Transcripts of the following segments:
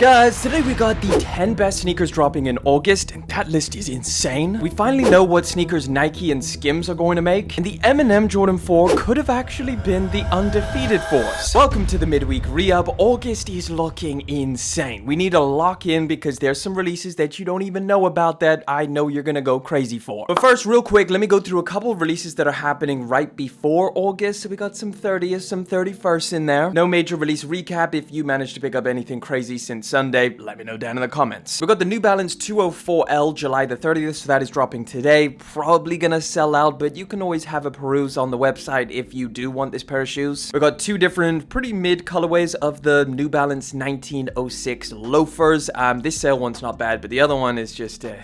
Guys, today we got the 10 best sneakers dropping in August, and that list is insane. We finally know what sneakers Nike and Skims are going to make, and the M&M Jordan 4 could have actually been the undefeated force. Welcome to the midweek re-up. August is looking insane. We need to lock in because there's some releases that you don't even know about that I know you're gonna go crazy for. But first, real quick, let me go through a couple of releases that are happening right before August. So we got some 30th, some 31st in there. No major release recap. If you managed to pick up anything crazy since Sunday, let me know down in the comments. We got the New Balance 204L July the 30th, so that is dropping today. Probably gonna sell out, but you can always have a peruse on the website if you do want this pair of shoes. We got two different pretty mid colorways of the New Balance 1906 loafers. This sale one's not bad, but the other one is just a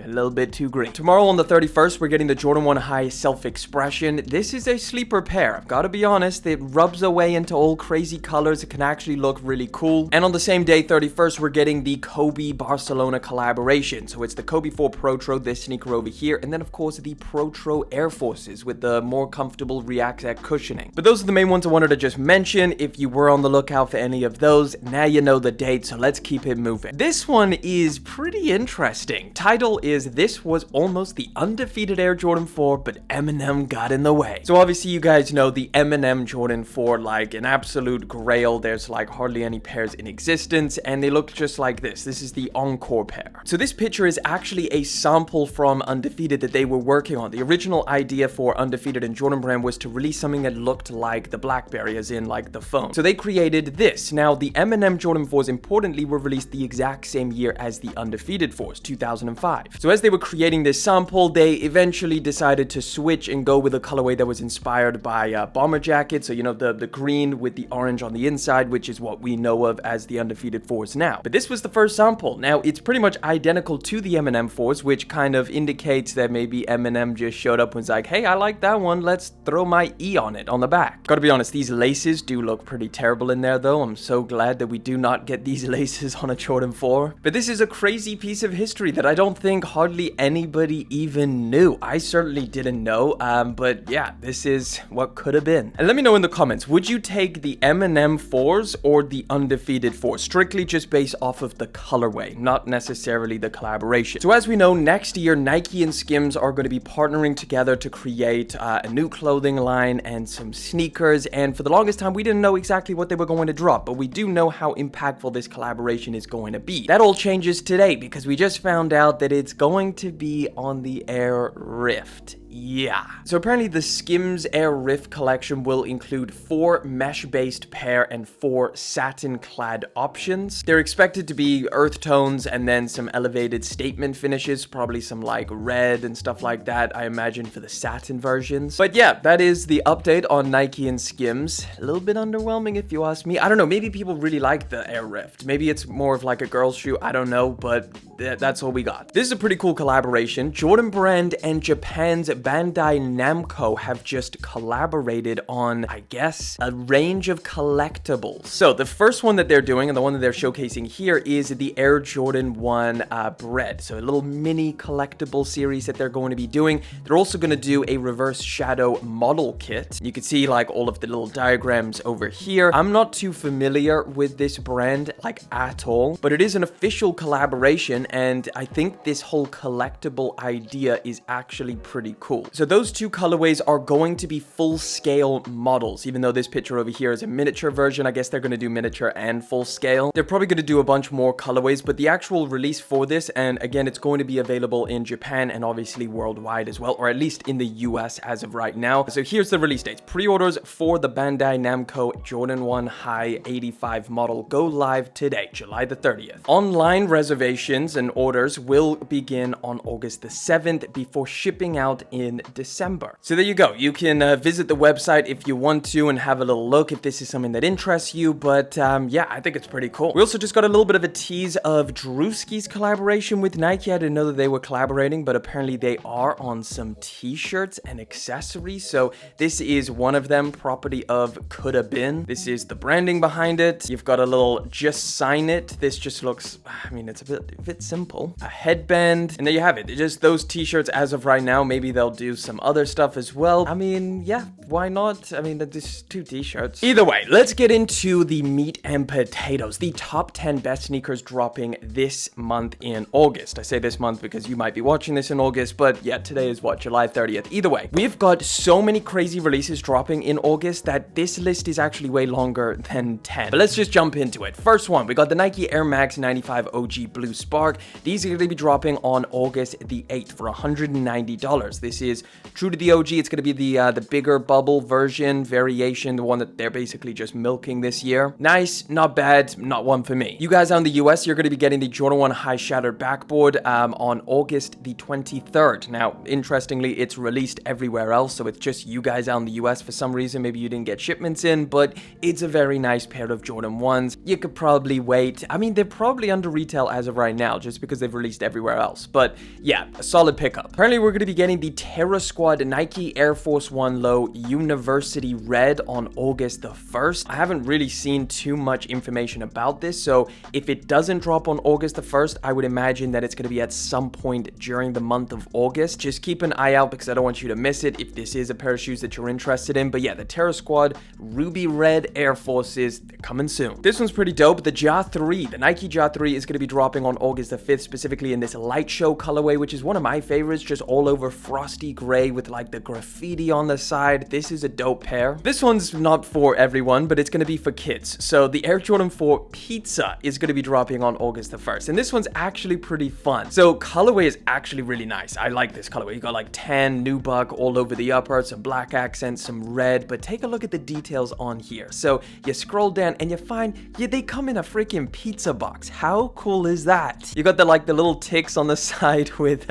little bit too green. Tomorrow on the 31st, we're getting the Jordan 1 High Self-Expression. This is a sleeper pair. I've got to be honest, it rubs away into all crazy colors. It can actually look really cool. And on the same day, 31st, we're getting the Kobe Barcelona collaboration. So it's the Kobe 4 Protro, this sneaker over here, and then of course the Protro Air Forces with the more comfortable React cushioning. But those are the main ones I wanted to just mention. If you were on the lookout for any of those, now you know the date, so let's keep it moving. This one is pretty interesting. Title is "This was almost the undefeated Air Jordan 4, but Eminem got in the way." So obviously you guys know the Eminem Jordan 4, like an absolute grail. There's like hardly any pairs in existence, and they look just like this. This is the Encore pair. So this picture is actually a sample from Undefeated that they were working on. The original idea for Undefeated and Jordan Brand was to release something that looked like the BlackBerry, as in like the phone. So they created this. Now the M&M Jordan 4s importantly were released the exact same year as the Undefeated 4s, 2005. So as they were creating this sample, they eventually decided to switch and go with a colorway that was inspired by bomber jacket. So you know the green with the orange on the inside, which is what we know of as the Undefeated 4s now. But this was the first sample. Now it's pretty much identical to the M&M 4s, which kind of indicates that maybe Eminem just showed up and was like, hey, I like that one, let's throw my E on it on the back. Gotta be honest, these laces do look pretty terrible in there though. I'm so glad that we do not get these laces on a Jordan 4. But this is a crazy piece of history that I don't think hardly anybody even knew. I certainly didn't know, but yeah, this is what could have been. And let me know in the comments, would you take the M&M 4s or the Undefeated 4s? Strictly just based off of the colorway, not necessarily the collaboration. So as we know, next year Nike and Skims are going to be partnering together to create a new clothing line and some sneakers, and for the longest time we didn't know exactly what they were going to drop, but we do know how impactful this collaboration is going to be. That all changes today because we just found out that it's going to be on the Air Rift. Yeah. So apparently the Skims Air Rift collection will include 4 mesh-based pair and 4 satin-clad options. They're expected to be earth tones and then some elevated statement finishes, probably some like red and stuff like that, I imagine, for the satin versions. But yeah, that is the update on Nike and Skims. A little bit underwhelming if you ask me. I don't know, maybe people really like the Air Rift. Maybe it's more of like a girl's shoe, I don't know, but that's all we got. This is a pretty cool collaboration. Jordan Brand and Japan's Bandai Namco have just collaborated on, I guess, a range of collectibles. So the first one that they're doing, and the one that they're showcasing here, is the Air Jordan 1 Bread. So a little mini collectible series that they're going to be doing. They're also going to do a reverse shadow model kit. You can see like all of the little diagrams over here. I'm not too familiar with this brand like at all, but it is an official collaboration, and I think this whole collectible idea is actually pretty cool. So those two colorways are going to be full-scale models. Even though this picture over here is a miniature version, I guess they're going to do miniature and full-scale. They're probably going to do a bunch more colorways, but the actual release for this, and again, it's going to be available in Japan and obviously worldwide as well, or at least in the US as of right now. So here's the release dates. Pre-orders for the Bandai Namco Jordan 1 High 85 model go live today, July the 30th. Online reservations and orders will begin on August the 7th before shipping out in December. So there you go. You can visit the website if you want to and have a little look if this is something that interests you, but yeah, I think it's pretty cool. We also just got a little bit of a tease of Drewski's collaboration with Nike. I didn't know that they were collaborating, but apparently they are on some t-shirts and accessories. So this is one of them, property of Coulda Been. This is the branding behind it. You've got a little just sign it. This just looks, I mean, it's a bit simple. A headband, and there you have it. Just those t-shirts as of right now. Maybe they'll do some other stuff as well. I mean, yeah, why not? I mean, there's 2 t-shirts. Either way, let's get into the meat and potatoes. The top 10 best sneakers dropping this month in August. I say this month because you might be watching this in August, but yeah, today is what, July 30th. Either way, we've got so many crazy releases dropping in August that this list is actually way longer than 10. But let's just jump into it. First one, we got the Nike Air Max 95 OG Blue Spark. These are going to be dropping on August the 8th for $190. This is true to the OG. It's going to be the bigger bubble version, variation, the one that they're basically just milking this year. Nice, not bad, not one for me. You guys out in the US, you're going to be getting the Jordan 1 High Shattered Backboard on August the 23rd. Now, interestingly, it's released everywhere else, so it's just you guys out in the US for some reason. Maybe you didn't get shipments in, but it's a very nice pair of Jordan 1s. You could probably wait. I mean, they're probably under retail as of right now, just because they've released everywhere else. But yeah, a solid pickup. Apparently, we're going to be getting the Terra Squad Nike Air Force 1 Low University Red on August the 1st. I haven't really seen too much information about this, so if it doesn't drop on August the 1st, I would imagine that it's going to be at some point during the month of August. Just keep an eye out because I don't want you to miss it if this is a pair of shoes that you're interested in. But yeah, the Terra Squad Ruby Red Air Forces, they're coming soon. This one's pretty dope. The Ja 3, the Nike Ja 3 is going to be dropping on August the 5th, specifically in this light show colorway, which is one of my favorites, just all over frosty gray with like the graffiti on the side. This is a dope pair. This one's not for everyone, but it's going to be for kids. So the Air Jordan 4 Pizza is going to be dropping on August the 1st, and this one's actually pretty fun. So colorway is actually really nice. I like this colorway. You got like tan, nubuck all over the upper, some black accents, some red, but take a look at the details on here. So you scroll down and you find, yeah, they come in a freaking pizza box. How cool is that? You got the little ticks on the side with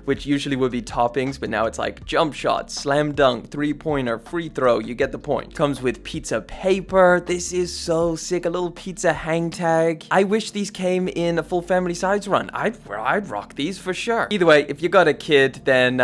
which usually would be toppings, but now it's like jump shot, slam dunk, 3-pointer, free throw. You get the point. Comes with pizza paper. This is so sick. A little pizza hang tag. I wish these came in a full family size run. I'd rock these for sure. Either way, if you got a kid, then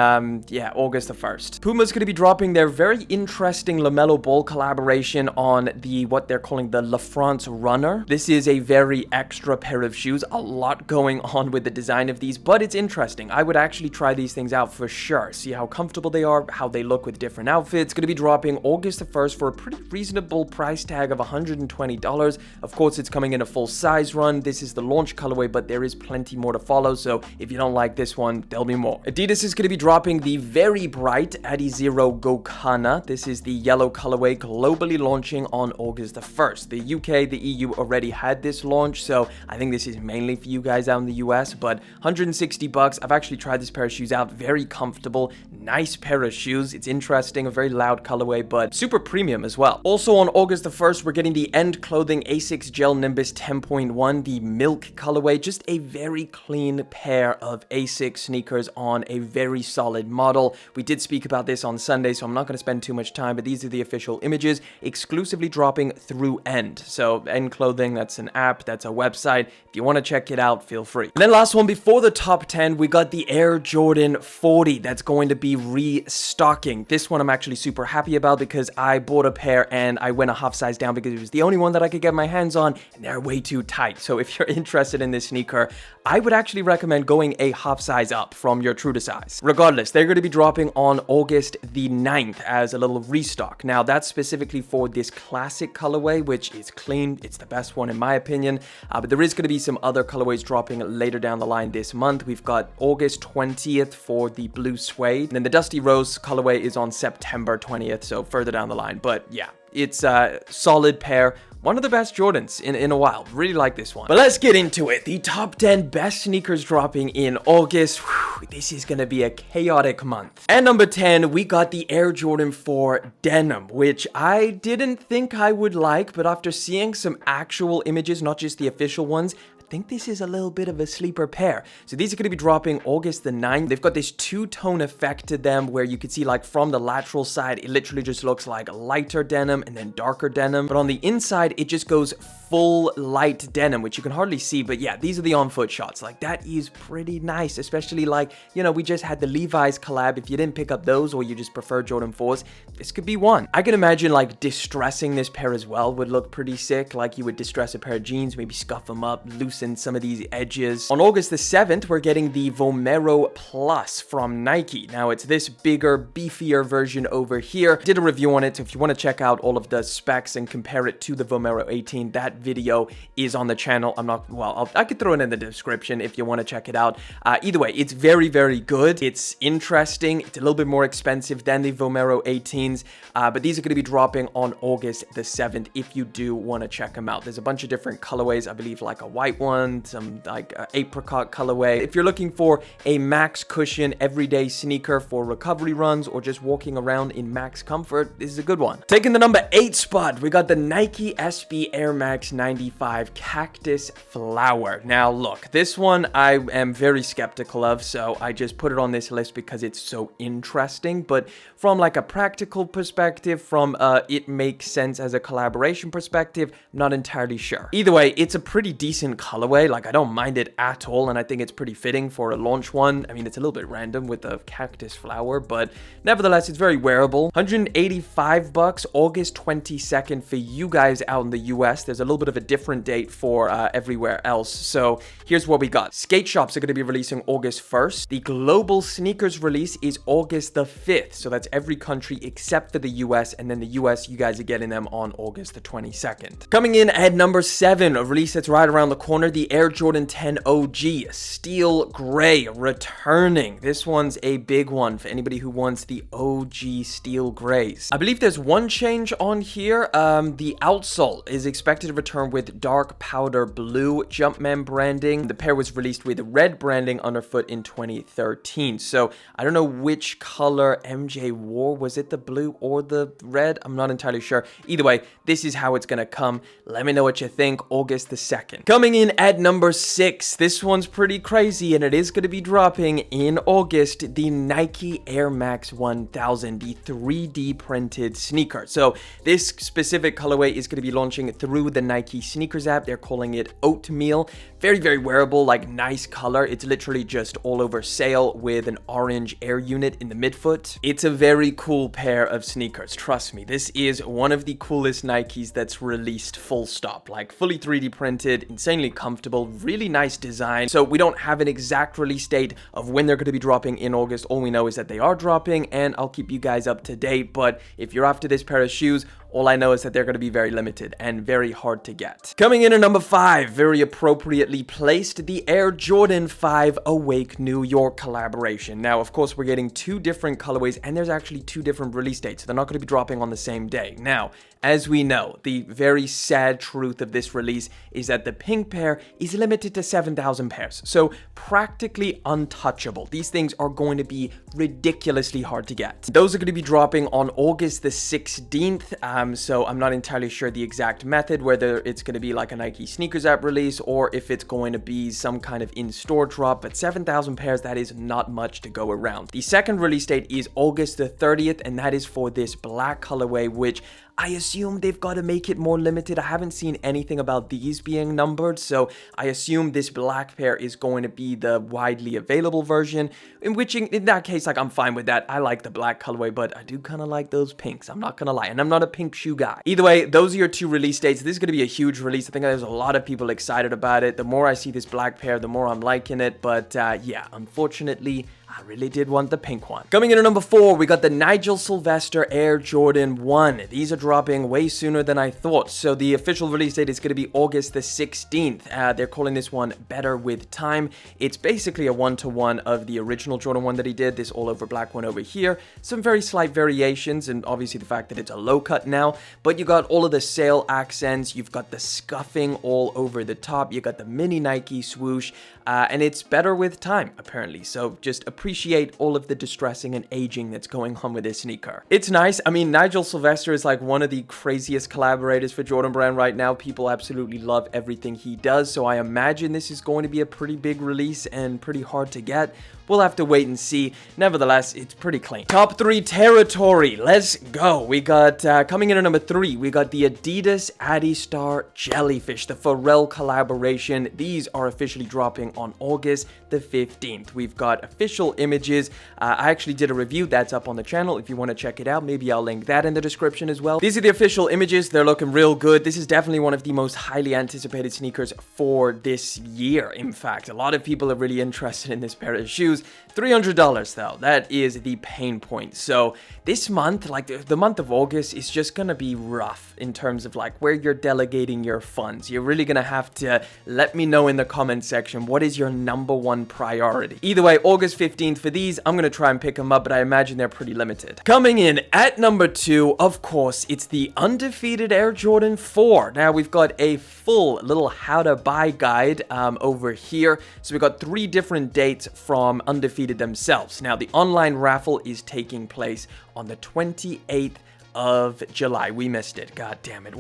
yeah, August the 1st. Puma's going to be dropping their very interesting LaMelo Ball collaboration on the what they're calling the La France Runner. This is a very extra pair of shoes. A lot going on with the design of these, but it's interesting. I would actually try these things out for sure. See how comfortable they are, how they look with different outfits. Going to be dropping August the 1st for a pretty reasonable price tag of $120. Of course, it's coming in a full size run. This is the launch colorway, but there is plenty more to follow. So if you don't like this one, there'll be more. Adidas is going to be dropping the very bright Adizero Gokana. This is the yellow colorway, globally launching on August the 1st. The UK, the EU already had this launch, so I think this is mainly for you guys out in the US, but $160. I've actually tried this pair of shoes out. Very comfortable, nice pair of shoes. It's interesting, a very loud colorway, but super premium as well. Also on August the 1st, we're getting the End Clothing Asics Gel Nimbus 10.1, the milk colorway. Just a very clean pair of Asics sneakers on a very solid model. We did speak about this on Sunday, so I'm not going to spend too much time, but these are the official images, exclusively dropping through End. So End Clothing, that's an app, that's a website. If you want to check it out, feel free. And then last one before the top 10, we got the Air Jordan 40 that's going to be restocking. This one I'm actually super happy about because I bought a pair and I went a half size down because it was the only one that I could get my hands on, and they're way too tight. So if you're interested in this sneaker, I would actually recommend going a half size up from your true to size. Regardless, they're going to be dropping on August the 9th as a little restock. Now that's specifically for this classic colorway, which is clean. It's the best one in my opinion, but there is going to be some other colorways dropping later down the line this month. We've got August 20th for the blue suede, and then the Dusty Rose colorway is on September 20th, so further down the line. But yeah, it's a solid pair. One of the best Jordans in a while. Really like this one. But let's get into it. The top 10 best sneakers dropping in August. Whew, this is going to be a chaotic month. And number 10, we got the Air Jordan 4 Denim, which I didn't think I would like, but after seeing some actual images, not just the official ones, I think this is a little bit of a sleeper pair. So these are going to be dropping August the 9th. They've got this two-tone effect to them where you can see like from the lateral side, it literally just looks like lighter denim and then darker denim. But on the inside, it just goes full light denim, which you can hardly see. But yeah, these are the on-foot shots. Like that is pretty nice, especially like, you know, we just had the Levi's collab. If you didn't pick up those or you just prefer Jordan 4s, this could be one. I can imagine like distressing this pair as well would look pretty sick. Like you would distress a pair of jeans, maybe scuff them up, loosen loose and some of these edges. On August the 7th, we're getting the Vomero Plus from Nike. Now, it's this bigger, beefier version over here. Did a review on it, so if you want to check out all of the specs and compare it to the Vomero 18, that video is on the channel. I could throw it in the description if you want to check it out. Either way, it's very, very good. It's interesting. It's a little bit more expensive than the Vomero 18s, but these are going to be dropping on August the 7th if you do want to check them out. There's a bunch of different colorways, I believe, like a white one, some like apricot colorway. If you're looking for a max cushion everyday sneaker for recovery runs or just walking around in max comfort, this is a good one. Taking the number 8 spot, we got the Nike SB Air Max 95 Cactus Flower. Now look, this one I am very skeptical of, so I just put it on this list because it's so interesting. But from like a practical perspective, from it makes sense as a collaboration perspective, I'm not entirely sure. Either way, it's a pretty decent colorway. Like, I don't mind it at all, and I think it's pretty fitting for a launch one. I mean, it's a little bit random with the cactus flower, but nevertheless, it's very wearable. $185, August 22nd for you guys out in the US. There's a little bit of a different date for everywhere else. So here's what we got. Skate shops are going to be releasing August 1st. The global sneakers release is August the 5th. So that's every country except for the US, and then the US, you guys are getting them on August the 22nd. Coming in at number 7, a release that's right around the corner, the Air Jordan 10 OG Steel Gray returning. This one's a big one for anybody who wants the OG Steel Grays. I believe there's one change on here. The outsole is expected to return with dark powder blue Jumpman branding. The pair was released with red branding underfoot in 2013. So I don't know which color MJ wore. Was it the blue or the red? I'm not entirely sure. Either way, this is how it's gonna come. Let me know what you think. August the 2nd. Coming in at number 6, this one's pretty crazy, and it is gonna be dropping in August, the Nike Air Max 1000, the 3D printed sneaker. So this specific colorway is gonna be launching through the Nike sneakers app. They're calling it Oatmeal. Very, very wearable, like nice color. It's literally just all over sail with an orange air unit in the midfoot. It's a very cool pair of sneakers. Trust me, this is one of the coolest Nikes that's released, full stop. Like fully 3D printed, insanely comfortable, really nice design. So we don't have an exact release date of when they're going to be dropping in August. All we know is that they are dropping, and I'll keep you guys up to date. But if you're after this pair of shoes, all I know is that they're going to be very limited and very hard to get. Coming in at number 5, very appropriately placed, the Air Jordan 5 Awake New York collaboration. Now, of course, we're getting 2 different colorways, and there's actually 2 different release dates. So they're not going to be dropping on the same day. Now, as we know, the very sad truth of this release is that the pink pair is limited to 7,000 pairs. So practically untouchable. These things are going to be ridiculously hard to get. Those are going to be dropping on August the 16th. So I'm not entirely sure the exact method, whether it's going to be like a Nike sneakers app release or if it's going to be some kind of in-store drop, but 7,000 pairs, that is not much to go around. The second release date is August the 30th, and that is for this black colorway, which I assume they've got to make it more limited. I haven't seen anything about these being numbered, so I assume this black pair is going to be the widely available version, in that case, like, I'm fine with that. I like the black colorway, but I do kind of like those pinks. I'm not gonna lie, and I'm not a pink shoe guy. Either way, those are your 2 release dates. This is gonna be a huge release. I think there's a lot of people excited about it. The more I see this black pair, the more I'm liking it, but yeah, unfortunately, I really did want the pink one. Coming in at number 4, we got the Nigel Sylvester Air Jordan 1. These are dropping way sooner than I thought. So the official release date is going to be August the 16th. They're calling this one Better With Time. It's basically a one-to-one of the original Jordan 1 that he did, this all over black one over here. Some very slight variations, and obviously the fact that it's a low cut now, but you got all of the sail accents, you've got the scuffing all over the top, you got the mini Nike swoosh, and it's better with time, apparently. So just appreciate all of the distressing and aging that's going on with this sneaker. It's nice. I mean, Nigel Sylvester is like one of the craziest collaborators for Jordan Brand right now. People absolutely love everything he does, so I imagine this is going to be a pretty big release and pretty hard to get. We'll have to wait and see. Nevertheless, it's pretty clean. Top 3 territory. Let's go. We got, coming in at number 3, we got the Adidas Adistar Jellyfish, the Pharrell collaboration. These are officially dropping on August the 15th. We've got official official images. I actually did a review that's up on the channel if you want to check it out. Maybe I'll link that in the description as well. These are the official images. They're looking real good. This is definitely one of the most highly anticipated sneakers for this year. In fact, a lot of people are really interested in this pair of shoes. $300 though, that is the pain point. So this month, like the month of August, is just gonna be rough in terms of like where you're delegating your funds. You're really gonna have to let me know in the comment section what is your #1 priority. Either way, August 15th for these, I'm gonna try and pick them up, but I imagine they're pretty limited. Coming in at number 2, of course, it's the Undefeated Air Jordan 4. Now we've got a full little how to buy guide over here. So we've got 3 different dates from Undefeated themselves. Now the online raffle is taking place on the 28th of July. We missed it. God damn it.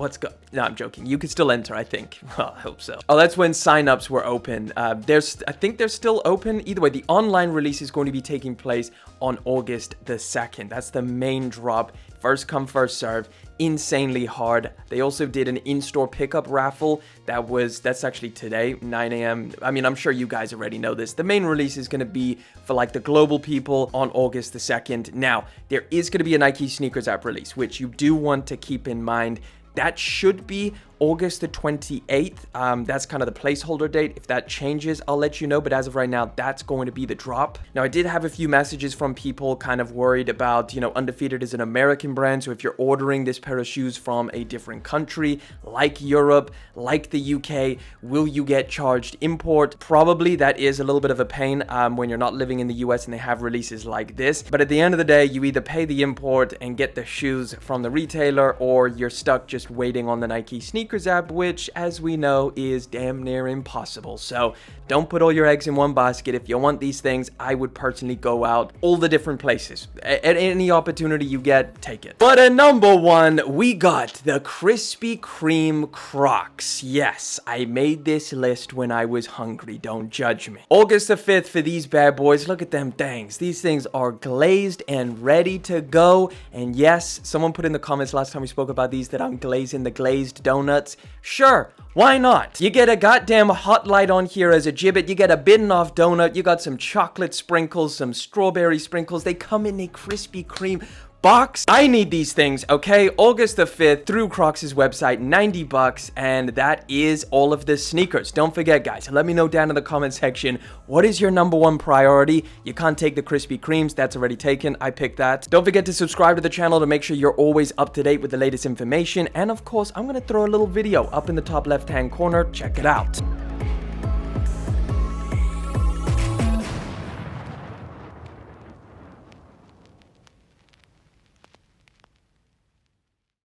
No, I'm joking. You can still enter, I think. Well, I hope so. Oh, that's when signups were open. I think they're still open. Either way, the online release is going to be taking place on August the 2nd. That's the main drop. First come, first serve. Insanely hard. They also did an in-store pickup raffle. That's actually today, 9 a.m. I mean, I'm sure you guys already know this. The main release is going to be for like the global people on August the 2nd. Now, there is going to be a Nike Sneakers app release, which you do want to keep in mind. That should be August the 28th. That's kind of the placeholder date. If that changes, I'll let you know. But as of right now, that's going to be the drop. Now, I did have a few messages from people kind of worried about, you know, Undefeated is an American brand. So if you're ordering this pair of shoes from a different country, like Europe, like the UK, will you get charged import? Probably. That is a little bit of a pain when you're not living in the US and they have releases like this. But at the end of the day, you either pay the import and get the shoes from the retailer, or you're stuck just waiting on the Nike Sneakers app, which, as we know, is damn near impossible. So don't put all your eggs in one basket. If you want these things, I would personally go out all the different places. At any opportunity you get, take it. But at #1, we got the Krispy Kreme Crocs. Yes, I made this list when I was hungry. Don't judge me. August the 5th for these bad boys. Look at them things. These things are glazed and ready to go. And yes, someone put in the comments last time we spoke about these that I'm glazing the glazed donuts. Sure, why not? You get a goddamn hot light on here as a gibbet, you get a bitten off donut, you got some chocolate sprinkles, some strawberry sprinkles. They come in a Krispy Kreme box. I need these things, okay? August the 5th through Crocs' website, $90, and that is all of the sneakers. Don't forget, guys, let me know down in the comment section, what is your #1 priority? You can't take the Krispy Kremes, that's already taken. I picked that. Don't forget to subscribe to the channel to make sure you're always up to date with the latest information, and of course, I'm gonna throw a little video up in the top left-hand corner. Check it out.